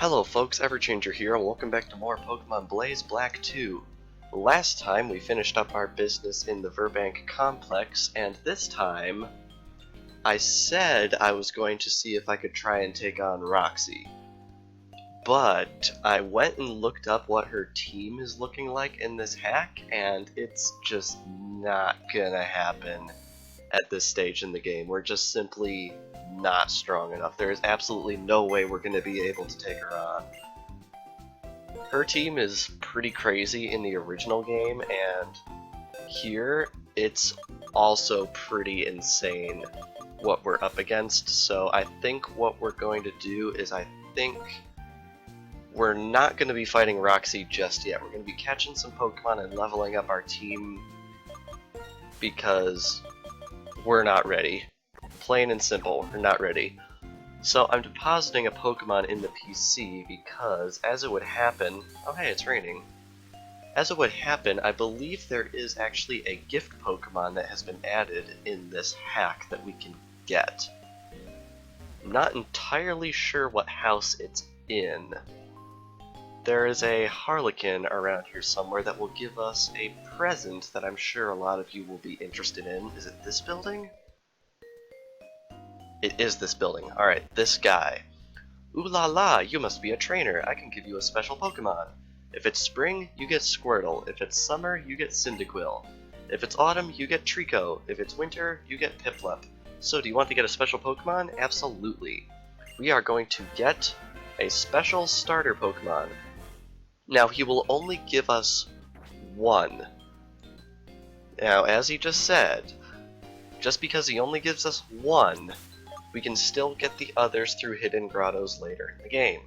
Hello folks, Everchanger here, and welcome back to more Pokemon Blaze Black 2. Last time we finished up our business in the Verbank complex, and this time I said I was going to see if I could try and take on Roxie. But I went and looked up what her team is looking like in this hack, and it's just not gonna happen at this stage in the game. We're just simply not strong enough. There is absolutely no way we're going to be able to take her on. Her team is pretty crazy in the original game, and here it's also pretty insane what we're up against. So I think what we're going to do is I think we're not going to be fighting Roxie just yet. We're going to be catching some Pokemon and leveling up our team because we're not ready. Plain and simple, we're not ready. So I'm depositing a Pokemon in the PC because, as it would happen... Oh hey, it's raining. As it would happen, I believe there is actually a gift Pokemon that has been added in this hack that we can get. I'm not entirely sure what house it's in. There is a Harlequin around here somewhere that will give us a present that I'm sure a lot of you will be interested in. Is it this building? It is this building. Alright, this guy. Ooh la la, you must be a trainer. I can give you a special Pokemon. If it's spring, you get Squirtle. If it's summer, you get Cyndaquil. If it's autumn, you get Trico. If it's winter, you get Piplup. So do you want to get a special Pokemon? Absolutely. We are going to get a special starter Pokemon. Now, he will only give us one. Now, as he just said, just because he only gives us one, we can still get the others through hidden grottos later in the game.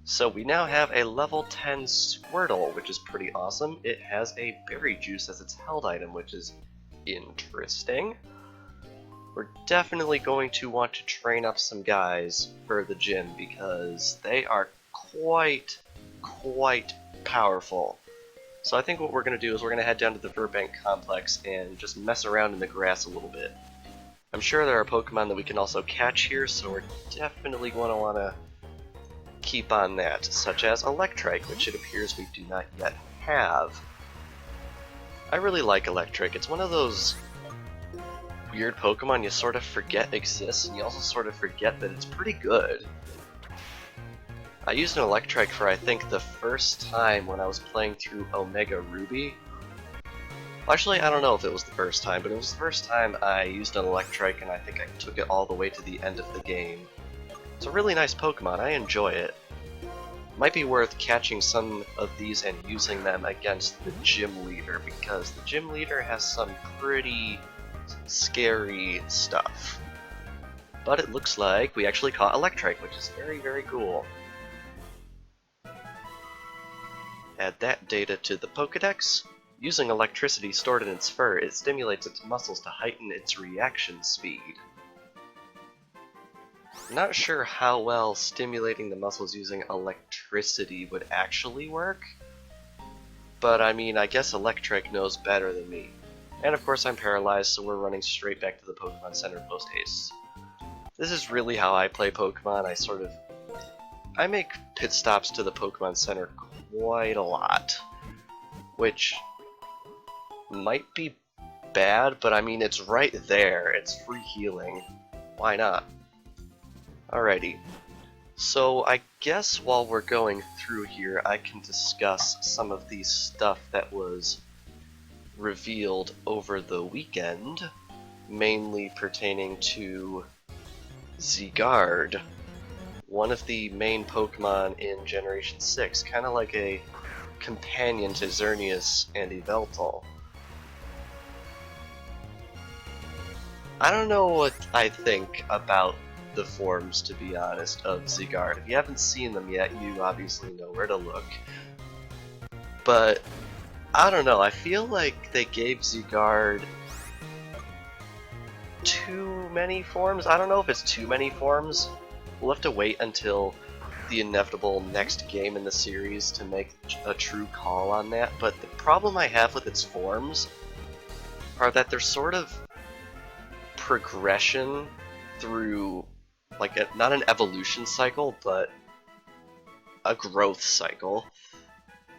So we now have a level 10 Squirtle, which is pretty awesome. It has a berry juice as its held item, which is interesting. We're definitely going to want to train up some guys for the gym because they are quite powerful. So I think what we're going to do is we're going to head down to the Verbank complex and just mess around in the grass a little bit. I'm sure there are Pokemon that we can also catch here, so we're definitely going to want to keep on that, such as Electrike, which it appears we do not yet have. I really like Electrike. It's one of those weird Pokemon you sort of forget exists, and you also sort of forget that it's pretty good. I used an Electrike for, I think, the first time when I was playing through Omega Ruby. Actually, I don't know if it was the first time, but it was the first time I used an Electrike, and I think I took it all the way to the end of the game. It's a really nice Pokemon, I enjoy it. Might be worth catching some of these and using them against the gym leader, because the gym leader has some pretty scary stuff. But it looks like we actually caught Electrike, which is very cool. Add that data to the Pokédex. Using electricity stored in its fur, it stimulates its muscles to heighten its reaction speed. I'm not sure how well stimulating the muscles using electricity would actually work, but I mean, I guess Electrike knows better than me. And of course I'm paralyzed, so we're running straight back to the Pokemon Center post-haste. This is really how I play Pokemon. I make pit stops to the Pokemon Center quite a lot, which might be bad, but I mean, it's right there. It's free healing. Why not? Alrighty. So I guess while we're going through here, I can discuss some of the stuff that was revealed over the weekend, mainly pertaining to Zygarde, one of the main Pokemon in Generation 6, kind of like a companion to Xerneas and Yveltal. I don't know what I think about the forms, to be honest, of Zygarde. If you haven't seen them yet, you obviously know where to look. But, I don't know, I feel like they gave Zygarde too many forms? I don't know if it's too many forms. We'll have to wait until the inevitable next game in the series to make a true call on that, but the problem I have with its forms are that they're sort of progression through, like, not an evolution cycle, but a growth cycle.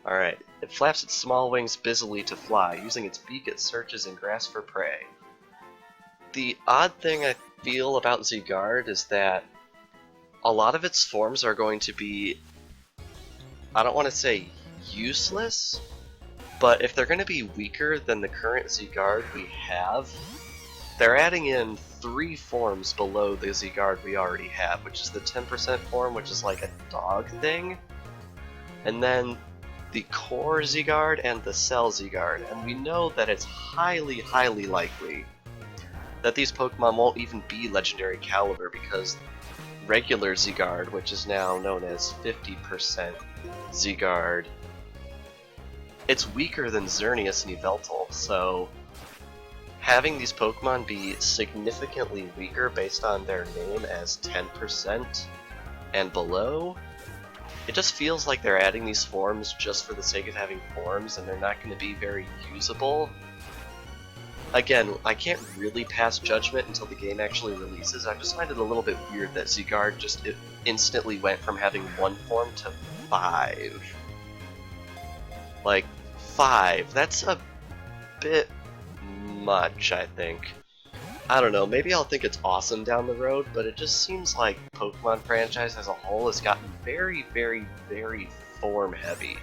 Alright, it flaps its small wings busily to fly. Using its beak, it searches in grass for prey. The odd thing I feel about Zygarde is that a lot of its forms are going to be, I don't want to say useless, but if they're going to be weaker than the current Zygarde we have, they're adding in 3 forms below the Zygarde we already have, which is the 10% form, which is like a dog thing, and then the core Zygarde and the Cell Zygarde, and we know that it's highly, highly likely that these Pokemon won't even be Legendary Caliber because regular Zygarde, which is now known as 50% Zygarde, it's weaker than Xerneas and Yveltal, so having these Pokemon be significantly weaker based on their name as 10% and below, it just feels like they're adding these forms just for the sake of having forms, and they're not going to be very usable. Again, I can't really pass judgment until the game actually releases. I just find it a little bit weird that Zygarde just instantly went from having 1 form to 5. Like, 5. That's a bit much, I think. I don't know, maybe I'll think it's awesome down the road, but it just seems like Pokemon franchise as a whole has gotten very, very, very form heavy.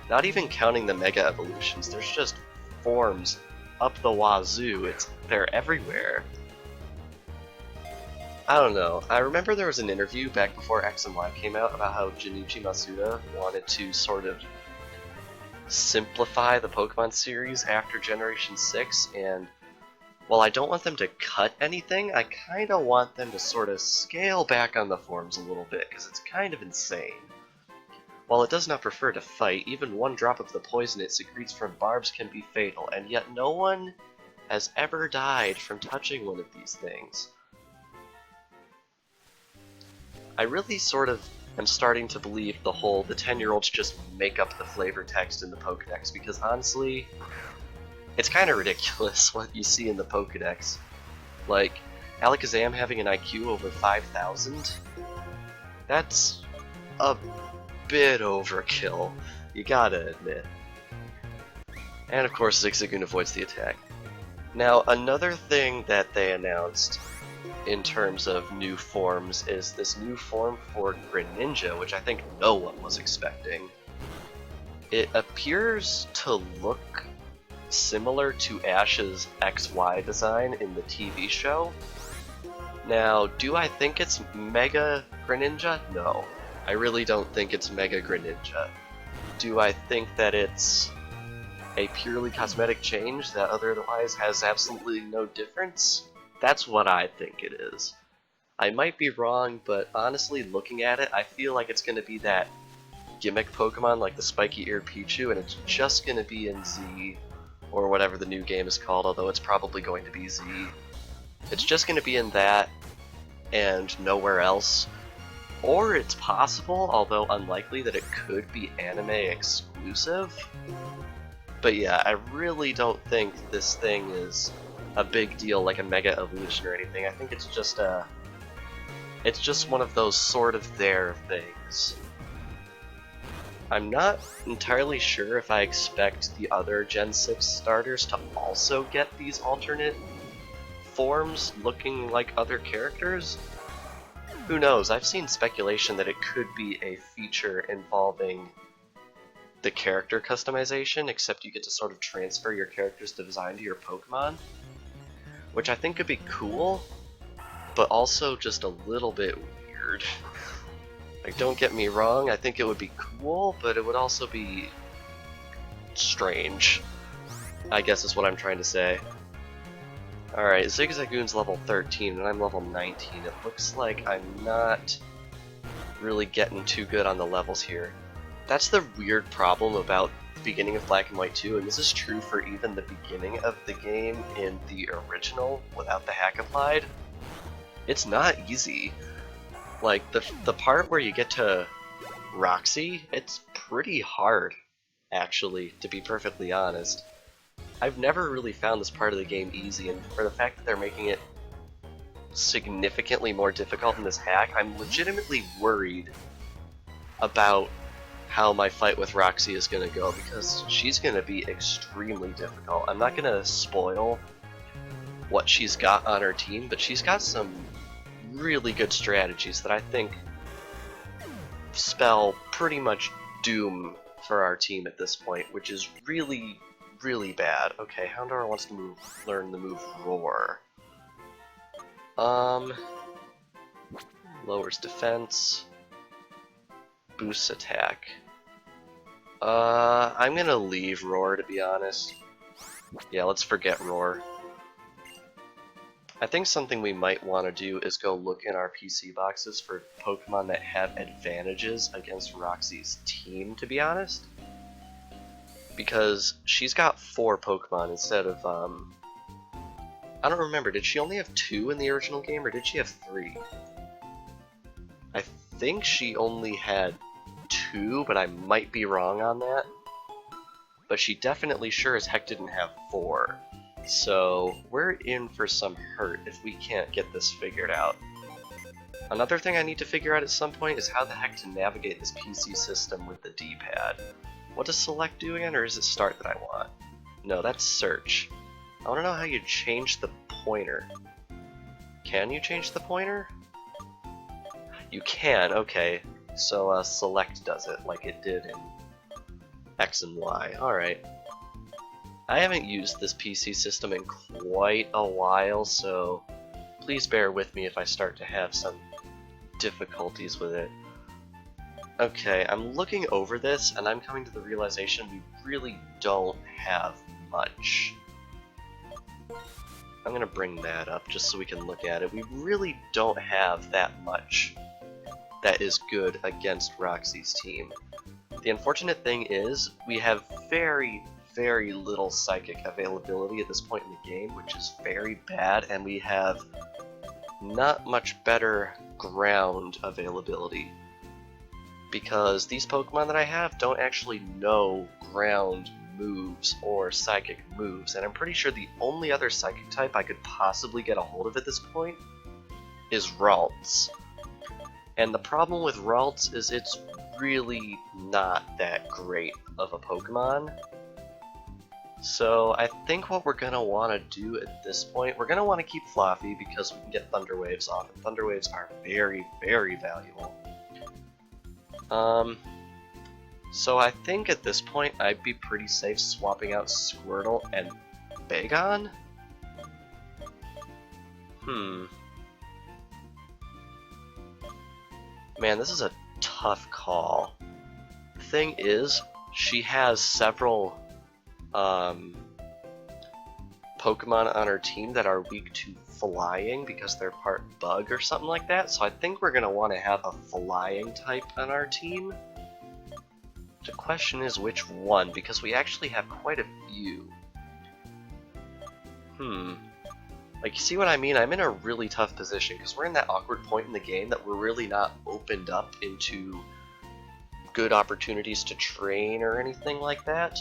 Not even counting the Mega Evolutions, there's just forms up the wazoo, they're everywhere. I don't know, I remember there was an interview back before X and Y came out about how Junichi Masuda wanted to sort of simplify the Pokemon series after Generation 6, and while I don't want them to cut anything, I kinda want them to sort of scale back on the forms a little bit, because it's kind of insane. While it does not prefer to fight, even 1 drop of the poison it secretes from barbs can be fatal, and yet no one has ever died from touching one of these things. I really sort of am starting to believe the 10-year-olds just make up the flavor text in the Pokedex, because honestly, it's kind of ridiculous what you see in the Pokedex. Like, Alakazam having an IQ over 5,000? That's a bit overkill, you gotta admit. And of course Zigzagoon avoids the attack. Now another thing that they announced in terms of new forms is this new form for Greninja, which I think no one was expecting. It appears to look similar to Ash's XY design in the TV show. Now, do I think it's Mega Greninja? No. I really don't think it's Mega Greninja. Do I think that it's a purely cosmetic change that otherwise has absolutely no difference? That's what I think it is. I might be wrong, but honestly, looking at it, I feel like it's going to be that gimmick Pokemon like the spiky-eared Pichu, and it's just going to be in Z, or whatever the new game is called, although it's probably going to be Z. It's just going to be in that, and nowhere else. Or it's possible, although unlikely, that it could be anime exclusive. But yeah, I really don't think this thing is a big deal like a Mega Evolution or anything. I think it's just one of those sort of there things. I'm not entirely sure if I expect the other Gen 6 starters to also get these alternate forms looking like other characters. Who knows? I've seen speculation that it could be a feature involving the character customization, except you get to sort of transfer your character's design to your Pokemon, which I think could be cool, but also just a little bit weird. Like, don't get me wrong, I think it would be cool, but it would also be strange, I guess is what I'm trying to say. Alright, Zigzagoon's level 13 and I'm level 19. It looks like I'm not really getting too good on the levels here. That's the weird problem about the beginning of Black and White 2, and this is true for even the beginning of the game in the original without the hack applied. It's not easy. Like, the part where you get to Roxie, it's pretty hard, actually, to be perfectly honest. I've never really found this part of the game easy, and for the fact that they're making it significantly more difficult in this hack, I'm legitimately worried about how my fight with Roxie is going to go, because she's going to be extremely difficult. I'm not going to spoil what she's got on her team, but she's got some really good strategies that I think spell pretty much doom for our team at this point, which is really, really bad. Okay, Houndour wants to learn the move Roar. Lowers defense, boosts attack. I'm gonna leave Roar, to be honest. Yeah, let's forget Roar. I think something we might want to do is go look in our PC boxes for Pokemon that have advantages against Roxie's team, to be honest. Because she's got 4 Pokemon instead of, I don't remember, did she only have 2 in the original game, or did she have 3? I think she only had 2, but I might be wrong on that. But she definitely sure as heck didn't have 4. So we're in for some hurt if we can't get this figured out. Another thing I need to figure out at some point is how the heck to navigate this PC system with the D-pad. What does select do again, or is it start that I want? No, that's search. I want to know how you change the pointer. Can you change the pointer? You can, okay. So select does it like it did in X and Y. Alright. I haven't used this PC system in quite a while, so please bear with me if I start to have some difficulties with it. Okay, I'm looking over this and I'm coming to the realization we really don't have much. I'm gonna bring that up just so we can look at it. We really don't have that much that is good against Roxie's team. The unfortunate thing is, we have very, very little psychic availability at this point in the game, which is very bad, and we have not much better ground availability. Because these Pokemon that I have don't actually know ground moves or psychic moves, and I'm pretty sure the only other psychic type I could possibly get a hold of at this point is Ralts. And the problem with Ralts is it's really not that great of a Pokemon. So I think what we're going to want to do at this point, we're going to want to keep Fluffy because we can get Thunder Waves off, and Thunder Waves are very, very valuable. So I think at this point I'd be pretty safe swapping out Squirtle and Bagon? Man, this is a tough call. The thing is, she has several Pokemon on her team that are weak to flying because they're part bug or something like that, so I think we're going to want to have a flying type on our team. The question is which one, because we actually have quite a few. Like, you see what I mean? I'm in a really tough position, because we're in that awkward point in the game that we're really not opened up into good opportunities to train or anything like that.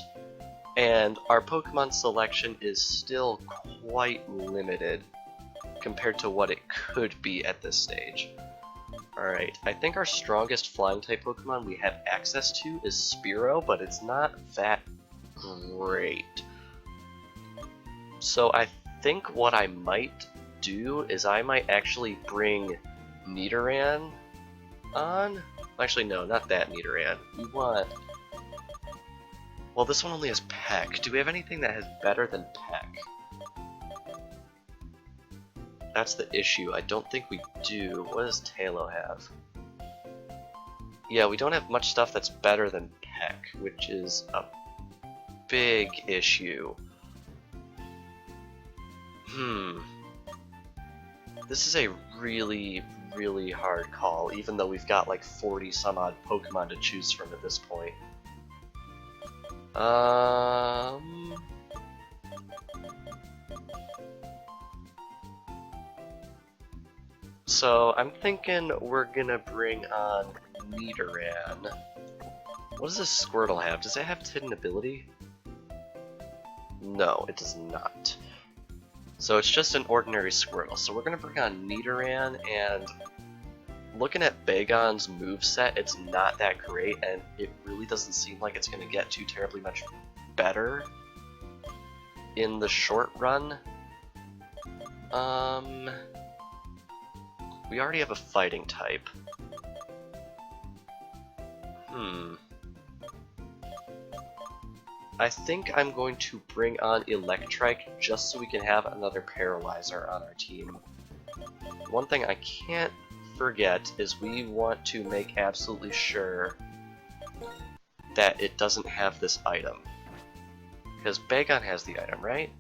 And our Pokemon selection is still quite limited compared to what it could be at this stage. Alright, I think our strongest flying type Pokemon we have access to is Spearow, but it's not that great. So I think what I might do is I might actually bring Nidoran on. Actually, no, not that Nidoran. We want... Well, this one only has Peck. Do we have anything that has better than Peck? That's the issue. I don't think we do. What does Tailo have? Yeah, we don't have much stuff that's better than Peck, which is a big issue. This is a really, really hard call, even though we've got like 40 some odd Pokemon to choose from at this point. So I'm thinking we're gonna bring on Nidoran. What does this Squirtle have? Does it have hidden ability? No, it does not. So it's just an ordinary Squirtle. So we're gonna bring on Nidoran, and looking at Bagon's moveset, it's not that great, and it really doesn't seem like it's going to get too terribly much better in the short run. We already have a fighting type. I think I'm going to bring on Electrike just so we can have another Paralyzer on our team. One thing I can't forget is we want to make absolutely sure that it doesn't have this item. Because Bagon has the item, right?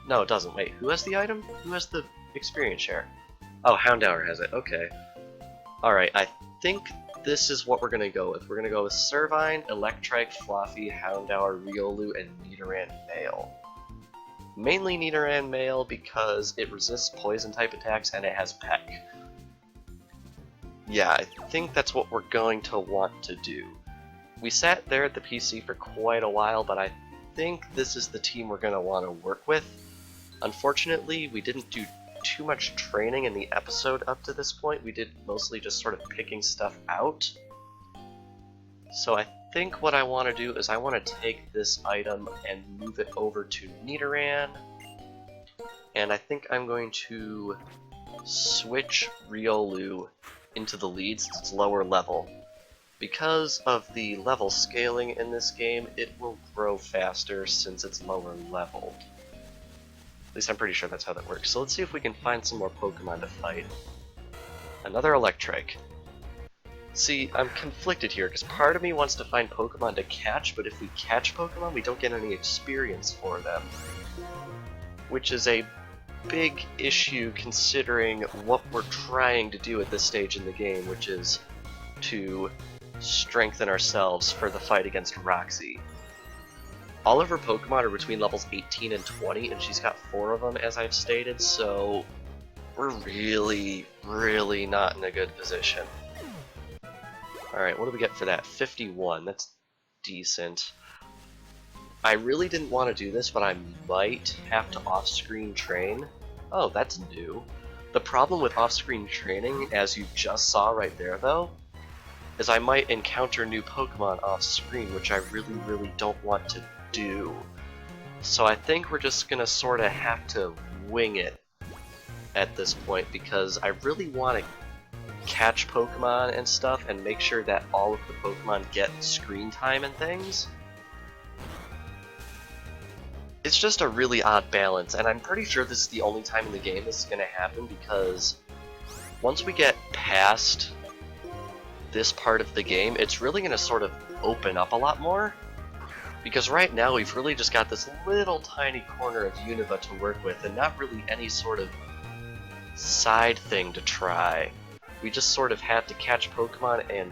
No, it doesn't. Wait, who has the item? Who has the experience share? Oh, Houndour has it. Okay. Alright, I think this is what we're going to go with. We're going to go with Servine, Electrike, Fluffy, Houndour, Riolu, and Nidoran Male. Mainly Nidoran Male because it resists poison type attacks and it has Peck. Yeah, I think that's what we're going to want to do. We sat there at the PC for quite a while, but I think this is the team we're going to want to work with. Unfortunately, we didn't do too much training in the episode up to this point. We did mostly just sort of picking stuff out. So I think what I want to do is I want to take this item and move it over to Nidoran. And I think I'm going to switch Riolu into the lead since it's lower level. Because of the level scaling in this game, it will grow faster since it's lower leveled. At least I'm pretty sure that's how that works. So let's see if we can find some more Pokemon to fight. Another Electrike. See, I'm conflicted here, because part of me wants to find Pokemon to catch, but if we catch Pokemon, we don't get any experience for them. Which is a big issue considering what we're trying to do at this stage in the game, which is to strengthen ourselves for the fight against Roxie. All of her Pokemon are between levels 18 and 20, and she's got 4 of them, as I've stated, so we're really, really not in a good position. Alright, what do we get for that? 51, that's decent. I really didn't want to do this, but I might have to off-screen train. Oh, that's new. The problem with off-screen training, as you just saw right there though, is I might encounter new Pokemon off-screen, which I really, really don't want to do. So I think we're just gonna sort of have to wing it at this point, because I really want to catch Pokemon and stuff and make sure that all of the Pokemon get screen time and things. It's just a really odd balance, and I'm pretty sure this is the only time in the game this is going to happen, because once we get past this part of the game, it's really going to sort of open up a lot more. Because right now we've really just got this little tiny corner of Unova to work with, and not really any sort of side thing to try. We just sort of have to catch Pokemon and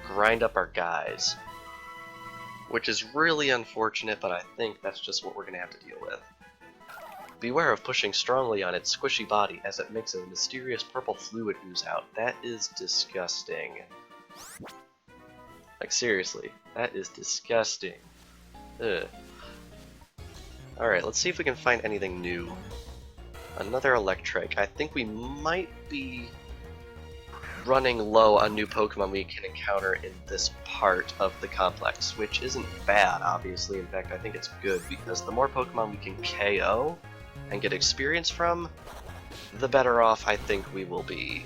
grind up our guys. Which is really unfortunate, but I think that's just what we're going to have to deal with. Beware of pushing strongly on its squishy body as it makes a mysterious purple fluid ooze out. That is disgusting. Like seriously, that is disgusting. Ugh. Alright, let's see if we can find anything new. Another Electrike. I think we might be running low on new Pokemon we can encounter in this part of the complex, which isn't bad, obviously. In fact, I think it's good, because the more Pokemon we can KO and get experience from, the better off I think we will be.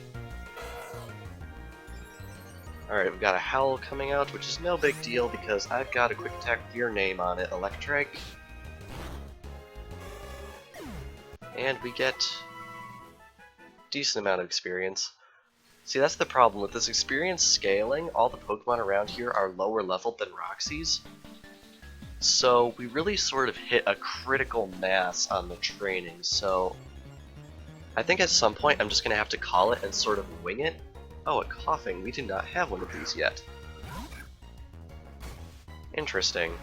Alright, we've got a Howl coming out, which is no big deal because I've got a quick attack with your name on it, Electrike. And we get a decent amount of experience. See, that's the problem with this experience scaling. All the Pokemon around here are lower leveled than Roxie's. So we really sort of hit a critical mass on the training. So I think at some point I'm just going to have to call it and sort of wing it. Oh, a Coughing. We do not have one of these yet. Interesting.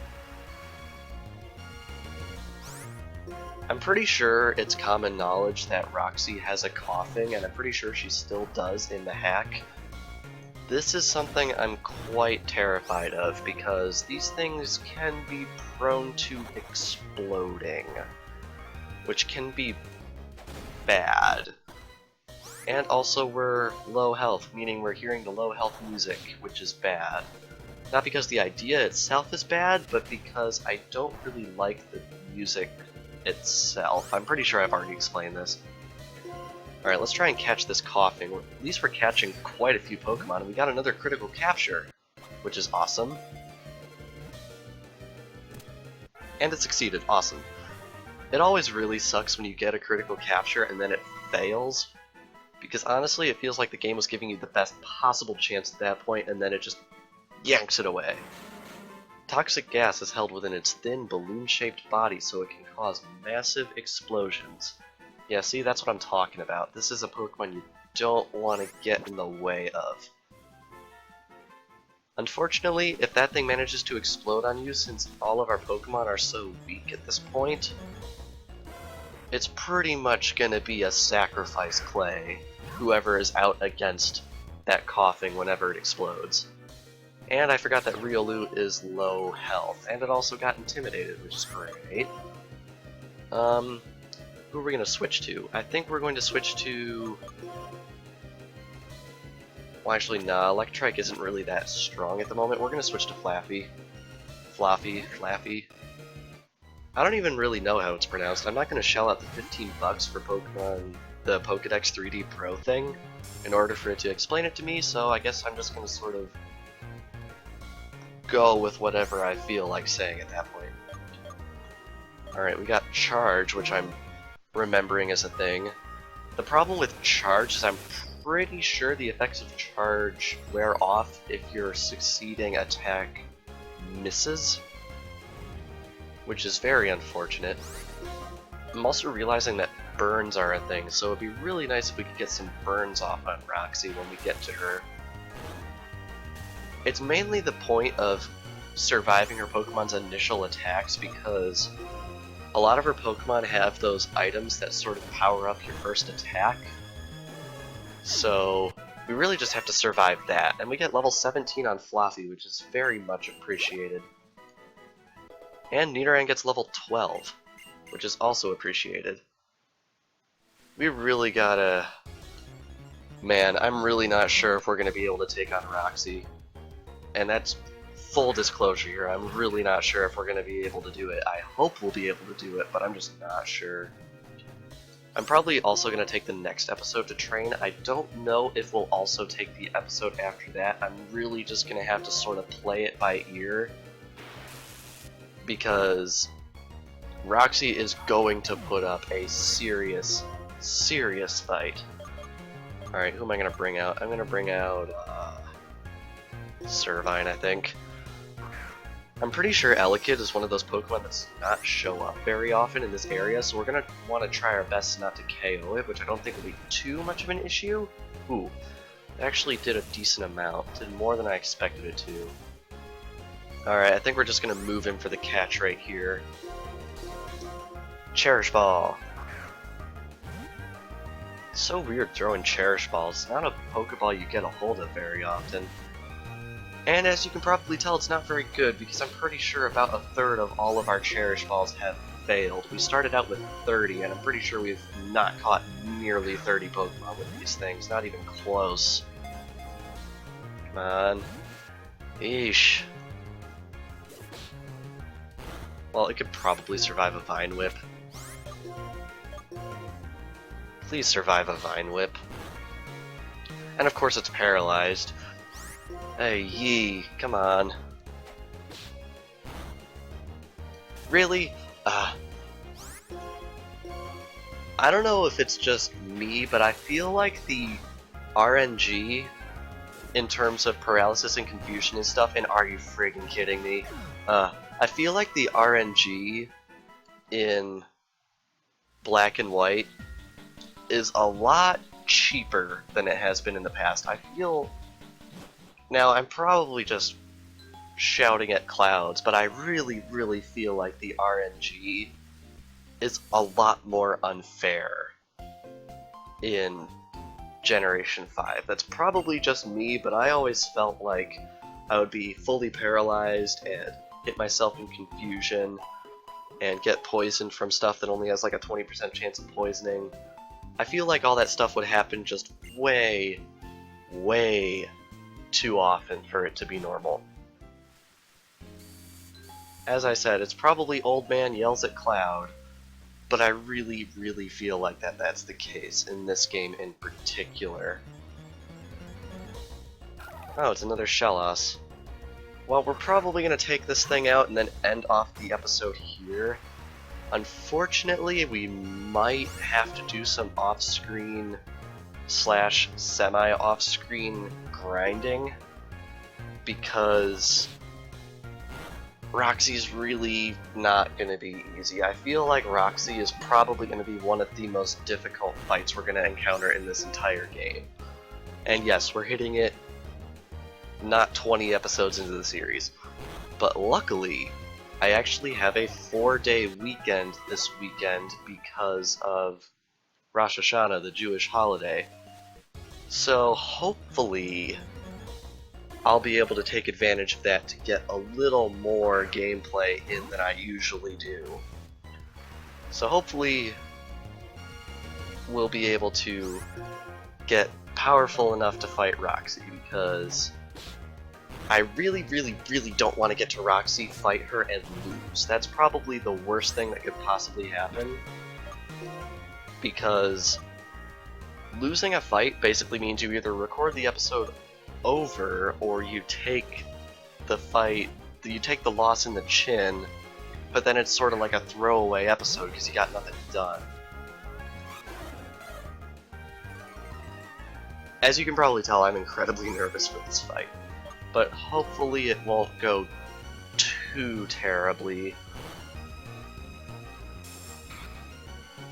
I'm pretty sure it's common knowledge that Roxie has a Coughing, and I'm pretty sure she still does in the hack. This is something I'm quite terrified of, because these things can be prone to exploding, which can be bad. And also we're low health, meaning we're hearing the low health music, which is bad. Not because the idea itself is bad, but because I don't really like the music itself. I'm pretty sure I've already explained this. Alright, let's try and catch this coughing. At least we're catching quite a few Pokemon, and we got another critical capture, which is awesome. And it succeeded, awesome. It always really sucks when you get a critical capture and then it fails, because honestly it feels like the game was giving you the best possible chance at that point, and then it just yanks it away. Toxic gas is held within its thin, balloon-shaped body, so it can cause massive explosions. Yeah, see, that's what I'm talking about. This is a Pokemon you don't want to get in the way of. Unfortunately, if that thing manages to explode on you, since all of our Pokemon are so weak at this point, it's pretty much gonna be a sacrifice play, whoever is out against that coughing whenever it explodes. And I forgot that Riolu is low health, and it also got intimidated, which is great. Who are we going to switch to? I think we're going to switch to... Well, actually, nah, Electrike isn't really that strong at the moment. We're going to switch to Flaffy. Flaffy. I don't even really know how it's pronounced. I'm not going to shell out the 15 bucks for Pokemon, the Pokedex 3D Pro thing, in order for it to explain it to me, so I guess I'm just going to sort of go with whatever I feel like saying at that point. Alright, we got Charge, which I'm remembering as a thing. The problem with Charge is I'm pretty sure the effects of Charge wear off if your succeeding attack misses, which is very unfortunate. I'm also realizing that burns are a thing, so it'd be really nice if we could get some burns off on Roxie when we get to her. It's mainly the point of surviving her Pokemon's initial attacks, because a lot of her Pokemon have those items that sort of power up your first attack. So we really just have to survive that, and we get level 17 on Fluffy, which is very much appreciated. And Nidoran gets level 12, which is also appreciated. We really gotta... Man, I'm really not sure if we're gonna be able to take on Roxie. And that's full disclosure here, I'm really not sure if we're going to be able to do it. I hope we'll be able to do it, but I'm just not sure. I'm probably also going to take the next episode to train. I don't know if we'll also take the episode after that. I'm really just going to have to sort of play it by ear, because Roxie is going to put up a serious fight. Alright, who am I going to bring out? I'm going to bring out Servine, I think. I'm pretty sure Elekid is one of those Pokemon that does not show up very often in this area, so we're going to want to try our best not to KO it, which I don't think will be too much of an issue. Ooh, it actually did a decent amount. Did more than I expected it to. Alright, I think we're just going to move in for the catch right here. Cherish Ball. It's so weird throwing Cherish Balls. It's not a Pokeball you get a hold of very often. And as you can probably tell, it's not very good, because I'm pretty sure about a third of all of our Cherish Balls have failed. We started out with 30, and I'm pretty sure we've not caught nearly 30 Pokemon with these things. Not even close. Come on. Eesh. Well, it could probably survive a Vine Whip. Please survive a Vine Whip. And of course it's paralyzed. Hey, yee, come on. Really? I don't know if it's just me, but I feel like the RNG in terms of paralysis and confusion and stuff, and are you friggin' kidding me? I feel like the RNG in Black and White is a lot cheaper than it has been in the past. I feel... Now, I'm probably just shouting at clouds, but I really feel like the RNG is a lot more unfair in Generation 5. That's probably just me, but I always felt like I would be fully paralyzed and hit myself in confusion and get poisoned from stuff that only has like a 20% chance of poisoning. I feel like all that stuff would happen just way, way too often for it to be normal. As I said, it's probably Old Man yells at Cloud, but I really, really feel like that's the case in this game in particular. Oh, it's another Shellos. Well, we're probably going to take this thing out and then end off the episode here. Unfortunately, we might have to do some off-screen / semi-off-screen grinding, because Roxie's really not going to be easy. I feel like Roxie is probably going to be one of the most difficult fights we're going to encounter in this entire game. And yes, we're hitting it not 20 episodes into the series, but luckily I actually have a 4-day weekend this weekend because of Rosh Hashanah, the Jewish holiday. So hopefully I'll be able to take advantage of that to get a little more gameplay in than I usually do. So hopefully we'll be able to get powerful enough to fight Roxie, because I really, really, really don't want to get to Roxie, fight her, and lose. That's probably the worst thing that could possibly happen, because losing a fight basically means you either record the episode over or you take the loss in the chin, but then it's sort of like a throwaway episode because you got nothing done. As you can probably tell, I'm incredibly nervous for this fight, but hopefully it won't go too terribly.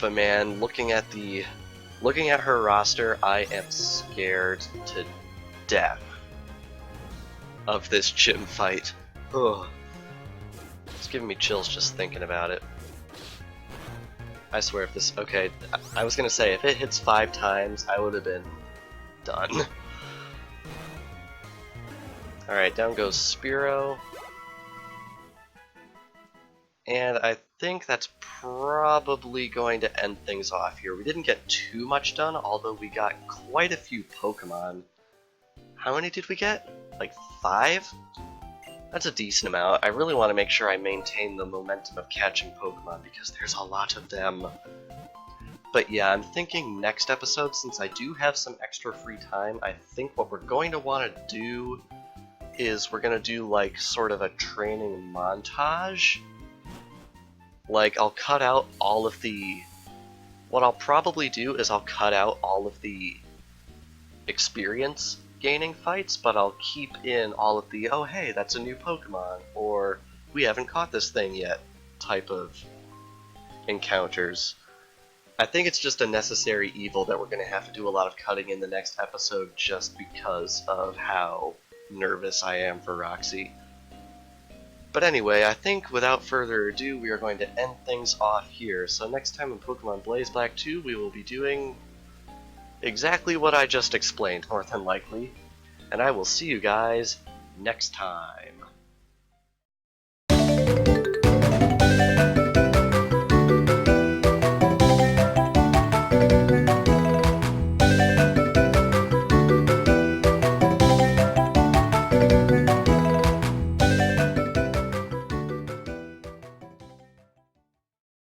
But man, looking at her roster, I am scared to death of this gym fight. Ugh. It's giving me chills just thinking about it. I swear if this... Okay, I was gonna say, if it hits 5 times, I would have been done. Alright, down goes Spearow. And I think that's probably going to end things off here. We didn't get too much done, although we got quite a few Pokémon. How many did we get? Like 5? That's a decent amount. I really want to make sure I maintain the momentum of catching Pokémon because there's a lot of them. But yeah, I'm thinking next episode, since I do have some extra free time, I think what we're going to want to do is we're going to do like sort of a training montage. Like, I'll cut out all of the... What I'll probably do is I'll cut out all of the experience gaining fights, but I'll keep in all of the, oh hey, that's a new Pokemon, or we haven't caught this thing yet type of encounters. I think it's just a necessary evil that we're going to have to do a lot of cutting in the next episode just because of how nervous I am for Roxie. But anyway, I think without further ado, we are going to end things off here. So next time in Pokemon Blaze Black 2, we will be doing exactly what I just explained, more than likely. And I will see you guys next time.